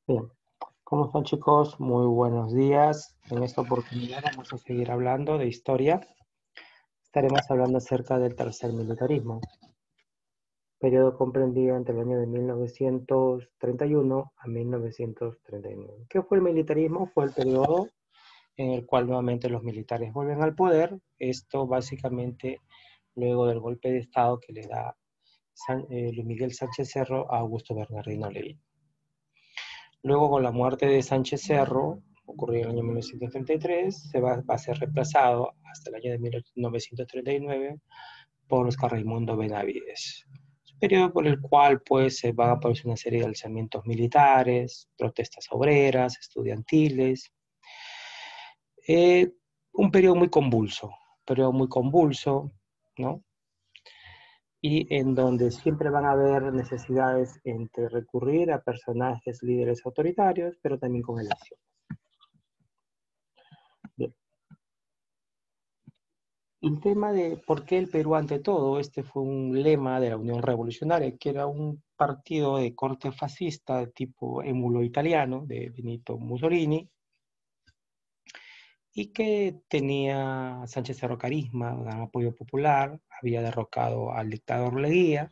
Bien, ¿cómo están chicos? Muy buenos días. En esta oportunidad vamos a seguir hablando de historia. Estaremos hablando acerca del tercer militarismo, periodo comprendido entre el año de 1931 a 1939. ¿Qué fue el militarismo? Fue el periodo en el cual nuevamente los militares vuelven al poder. Esto básicamente luego del golpe de Estado que le da Luis Miguel Sánchez Cerro a Augusto Bernardino Levín. Luego, con la muerte de Sánchez Cerro, ocurrió en el año 1933, va a ser reemplazado hasta el año de 1939 por Oscar Raimundo Benavides. Es un periodo por el cual pues, se van a producir una serie de alzamientos militares, protestas obreras, estudiantiles. Eh, un periodo muy convulso, ¿no? Y en donde siempre van a haber necesidades entre recurrir a personajes líderes autoritarios, pero también con elecciones. Bien. El tema de por qué el Perú ante todo, este fue un lema de la Unión Revolucionaria, que era un partido de corte fascista de tipo émulo italiano, de Benito Mussolini, y que tenía Sánchez Cerro carisma, gran apoyo popular, había derrocado al dictador Leguía,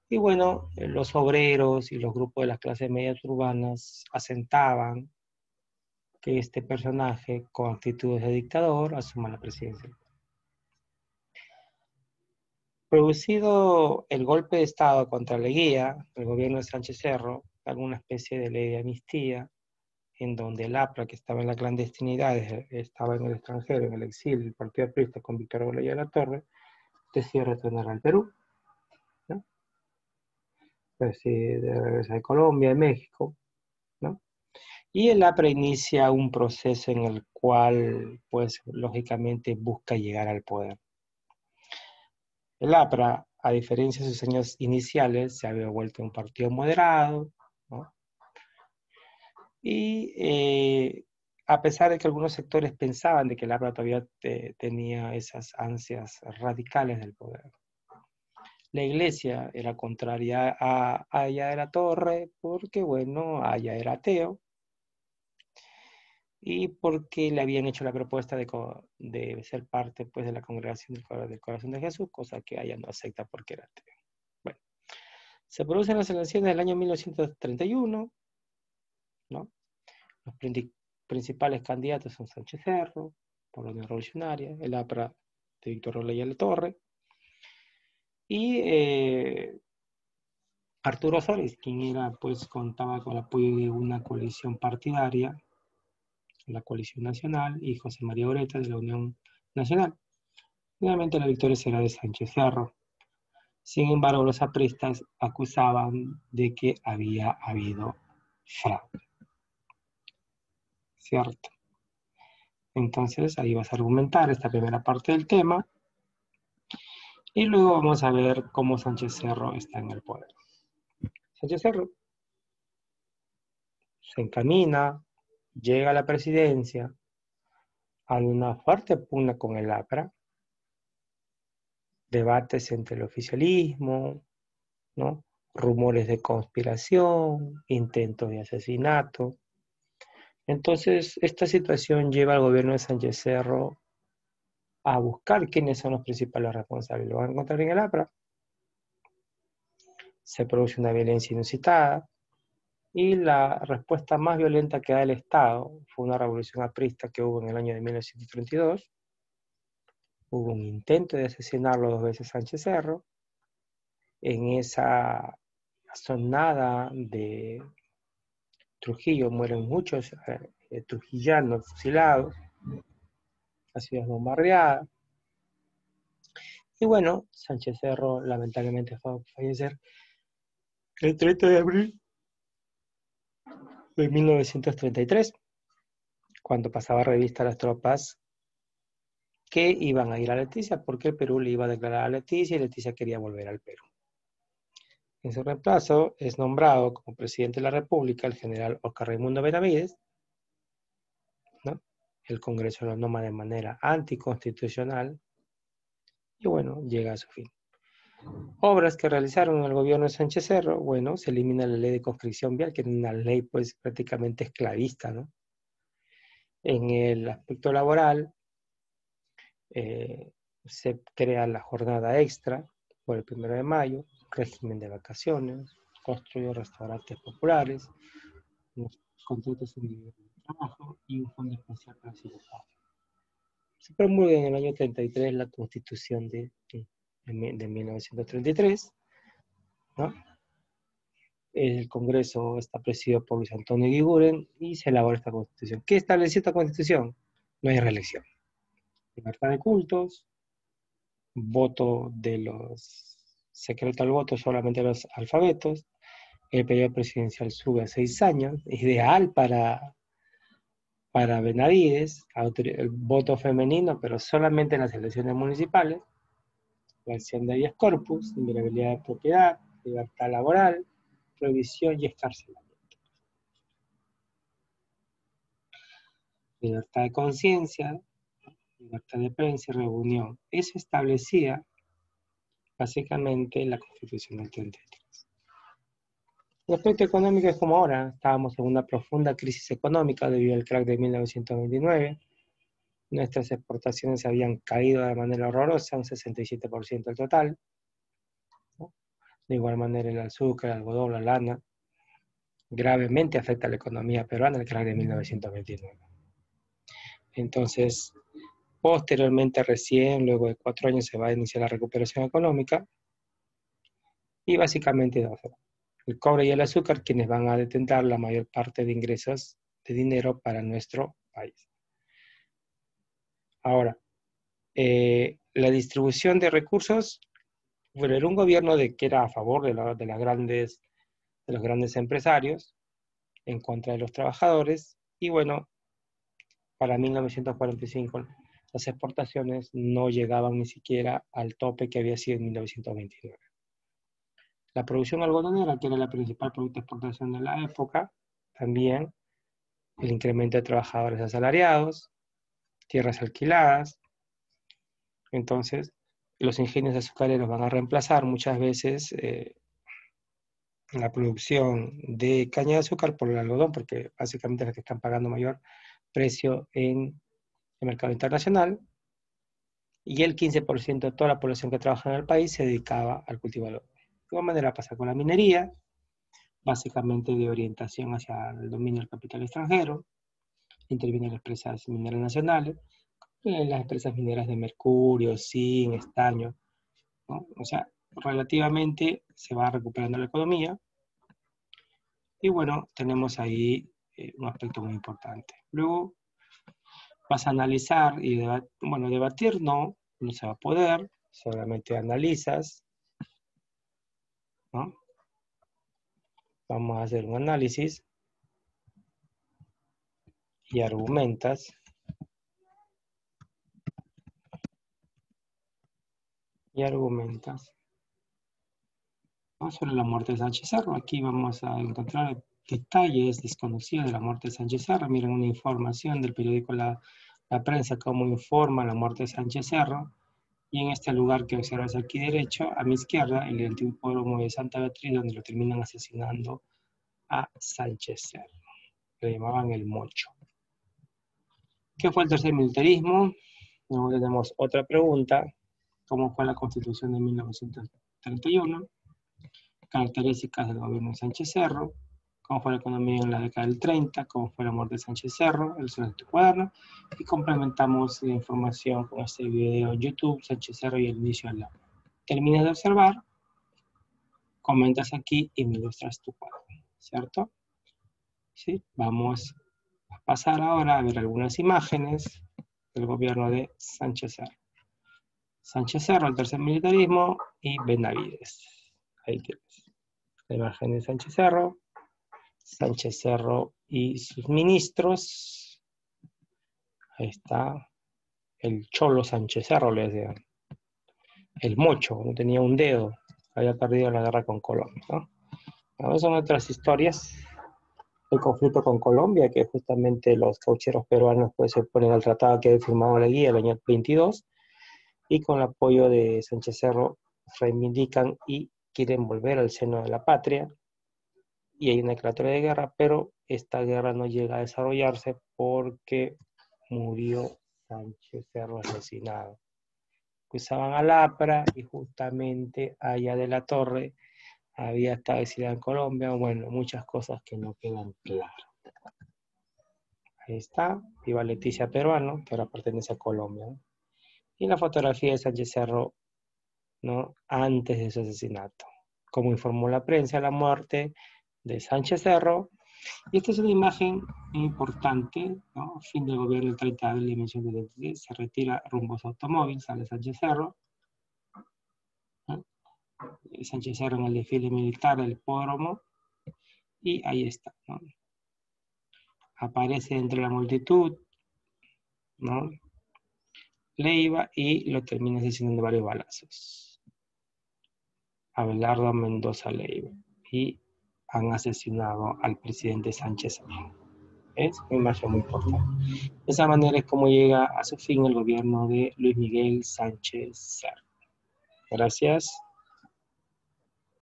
y bueno, los obreros y los grupos de las clases medias urbanas asentaban que este personaje con actitudes de dictador asuma la presidencia. Producido el golpe de Estado contra Leguía, el gobierno de Sánchez Cerro, alguna especie de ley de amnistía, en donde el APRA, que estaba en la clandestinidad, estaba en el extranjero, en el exilio, el Partido Aprista con Víctor Olaya de la Torre, decide retornar al Perú, ¿no? Decide regresar a Colombia, de México, ¿no? Y el APRA inicia un proceso en el cual, pues, lógicamente busca llegar al poder. El APRA, a diferencia de sus años iniciales, se había vuelto un partido moderado, ¿no? Y a pesar de que algunos sectores pensaban de que el APRA todavía tenía esas ansias radicales del poder. La iglesia era contraria a Aya de la Torre porque, bueno, Aya era ateo y porque le habían hecho la propuesta de ser parte pues, de la congregación del Corazón de Jesús, cosa que Aya no acepta porque era ateo. Bueno, se producen las elecciones del año 1931, ¿no? Los principales candidatos son Sánchez Cerro, por la Unión Revolucionaria, el APRA de Víctor Olaya de la Torre, y Arturo Solis, quien era, pues, contaba con el apoyo de una coalición partidaria, la coalición nacional, y José María Oreta de la Unión Nacional. Finalmente la victoria será de Sánchez Cerro. Sin embargo, los apristas acusaban de que había habido fraude, ¿cierto? Entonces ahí vas a argumentar esta primera parte del tema y luego vamos a ver cómo Sánchez Cerro está en el poder. Sánchez Cerro se encamina, llega a la presidencia, hay una fuerte pugna con el APRA, debates entre el oficialismo, ¿no? Rumores de conspiración, intentos de asesinato. Entonces, esta situación lleva al gobierno de Sánchez Cerro a buscar quiénes son los principales responsables. Lo van a encontrar en el APRA. Se produce una violencia inusitada, y la respuesta más violenta que da el Estado fue una revolución aprista que hubo en el año de 1932. Hubo un intento de asesinarlo dos veces Sánchez Cerro. En esa sonada de Trujillo mueren muchos trujillanos fusilados, la ciudad es bombardeada. Y bueno, Sánchez Cerro lamentablemente fue a fallecer el 30 de abril de 1933, cuando pasaba revista a las tropas que iban a ir a Leticia, porque el Perú le iba a declarar a Leticia y Leticia quería volver al Perú. En su reemplazo es nombrado como presidente de la República el general Oscar Raimundo Benavides, ¿no? El Congreso lo nombra de manera anticonstitucional y bueno, llega a su fin. Obras que realizaron el gobierno de Sánchez Cerro, bueno, se elimina la ley de conscripción vial, que era una ley pues prácticamente esclavista, ¿no? En el aspecto laboral, se crea la jornada extra por el 1 de mayo, régimen de vacaciones, construyó restaurantes populares, unos contratos individuales de trabajo y un fondo especial para ciudadanos. Se promulga en el año 33 la Constitución de 1933, ¿no? El Congreso está presidido por Luis Antonio Eguiguren y se elabora esta Constitución. ¿Qué estableció esta Constitución? No hay reelección. Libertad de cultos, voto de los secreto al voto solamente los alfabetos, el periodo presidencial sube a 6 años, ideal para Benavides, el voto femenino, pero solamente en las elecciones municipales, la acción de habeas corpus, inviolabilidad de propiedad, libertad laboral, prohibición y escarcelamiento. Libertad de conciencia, libertad de prensa y reunión. Eso establecía básicamente la Constitución del 33. El aspecto económico es como ahora, estábamos en una profunda crisis económica debido al crack de 1929. Nuestras exportaciones habían caído de manera horrorosa, un 67% del total, ¿no? De igual manera el azúcar, el algodón, la lana, gravemente afecta a la economía peruana el crack de 1929. Entonces, posteriormente recién, luego de 4 años, se va a iniciar la recuperación económica y básicamente el cobre y el azúcar quienes van a detentar la mayor parte de ingresos de dinero para nuestro país. Ahora, la distribución de recursos, bueno, era un gobierno que era a favor de los grandes empresarios, en contra de los trabajadores, y bueno, para 1945 las exportaciones no llegaban ni siquiera al tope que había sido en 1929. La producción algodonera, que era la principal producto de exportación de la época, también el incremento de trabajadores asalariados, tierras alquiladas. Entonces, los ingenios azucareros van a reemplazar muchas veces la producción de caña de azúcar por el algodón, porque básicamente es las que están pagando mayor precio en el mercado internacional, y el 15% de toda la población que trabaja en el país se dedicaba al cultivo del algodón. De igual manera pasa con la minería, básicamente de orientación hacia el dominio del capital extranjero, intervienen las empresas mineras nacionales, las empresas mineras de mercurio, zinc, estaño, ¿no? O sea, relativamente se va recuperando la economía, y bueno, tenemos ahí un aspecto muy importante. Luego vas a analizar y debatir no se va a poder, solamente analizas, ¿no? Vamos a hacer un análisis y argumentas. ¿No? Sobre la muerte de Sánchez Cerro. Aquí vamos a encontrar detalles desconocidos de la muerte de Sánchez Cerro. Miren una información del periódico La Prensa, cómo informa la muerte de Sánchez Cerro. Y en este lugar que observas aquí derecho, a mi izquierda, el antiguo hipódromo de Santa Beatriz, donde lo terminan asesinando a Sánchez Cerro. Le llamaban el Mocho. ¿Qué fue el tercer militarismo? Luego tenemos otra pregunta. ¿Cómo fue la Constitución de 1931? Características del gobierno de Sánchez Cerro. ¿Cómo fue la economía en la década del 30? ¿Cómo fue la muerte de Sánchez Cerro? El siguiente cuaderno. Y complementamos la información con este video en YouTube, Sánchez Cerro y el inicio del año. Terminas de observar, comentas aquí y me ilustras tu cuaderno, ¿cierto? ¿Sí? Vamos a pasar ahora a ver algunas imágenes del gobierno de Sánchez Cerro. Sánchez Cerro, el tercer militarismo, y Benavides. Ahí tienes la imagen de Sánchez Cerro y sus ministros. Ahí está el Cholo Sánchez Cerro, le decían. El Mocho, no tenía un dedo, había perdido la guerra con Colombia, ¿no? Ahora son otras historias. El conflicto con Colombia, que justamente los caucheros peruanos pues, se oponen al tratado que había firmado la guía el año 22, y con el apoyo de Sánchez Cerro reivindican y quieren volver al seno de la patria. Y hay una declaratoria de guerra, pero esta guerra no llega a desarrollarse porque murió Sánchez Cerro asesinado. Cruzaban a Lapra y justamente allá de la Torre había establecida en Colombia, bueno, muchas cosas que no quedan claras. Ahí está, viva Leticia Peruano, que ahora pertenece a Colombia, ¿no? Y la fotografía de Sánchez Cerro, ¿no? Antes de su asesinato. Como informó la prensa, la muerte de Sánchez Cerro. Y esta es una imagen importante, ¿no? Fin del gobierno del 30 de abril de 1973, se retira rumbo a su automóvil, sale Sánchez Cerro, ¿no? Sánchez Cerro en el desfile militar del hipódromo, y ahí está, ¿no? Aparece entre la multitud, ¿no? Leiva y lo termina asesinando varios balazos. Abelardo Mendoza Leiva. Y han asesinado al presidente Sánchez. Es una imagen muy importante. De esa manera es como llega a su fin el gobierno de Luis Miguel Sánchez Cerro. Gracias.